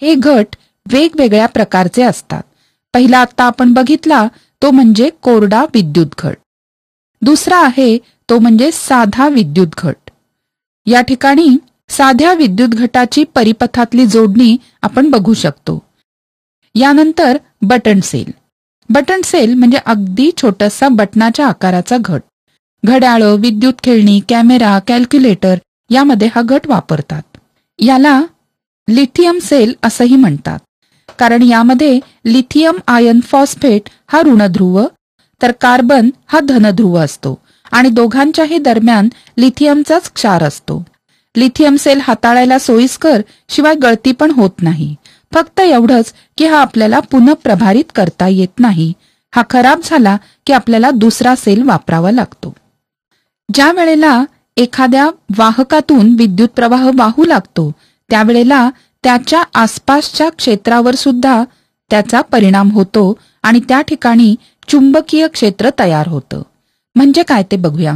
हे घट वेगवेगळ्या प्रकारचे असतात. पहिला आता आपण बघितला तो म्हणजे कोरडा विद्युत घट. दुसरा आहे तो म्हणजे साधा विद्युत घट. या ठिकाणी साध्या विद्युत घटाची परिपथातली जोडणी आपण बघू शकतो. यानंतर बटन सेल. बटन सेल म्हणजे अगदी छोटासा बटनाच्या आकाराचा घट. घड्याळं, विद्युत खेळणी, कॅमेरा, कॅल्क्युलेटर यामध्ये हा घट वापरतात. याला लिथियम सेल असंही म्हणतात, कारण यामध्ये लिथियम आयन फॉस्फेट हा ऋणध्रुव तर कार्बन हा धनध्रुव असतो आणि दोघांच्याही दरम्यान लिथियमचाच क्षार असतो. लिथियम सेल हाताळायला सोयीस्कर, शिवाय गळती पण होत नाही. फक्त एवढंच की हा आपल्याला पुनःप्रभारित करता येत नाही. हा खराब झाला की आपल्याला दुसरा सेल वापरावा लागतो. ज्या वेळेला एखाद्या वाहकातून विद्युत प्रवाह वाहू लागतो त्यावेळेला त्याच्या आसपासच्या क्षेत्रावर सुद्धा त्याचा परिणाम होतो आणि त्या ठिकाणी चुंबकीय क्षेत्र तयार होतं. म्हणजे काय ते बघूया.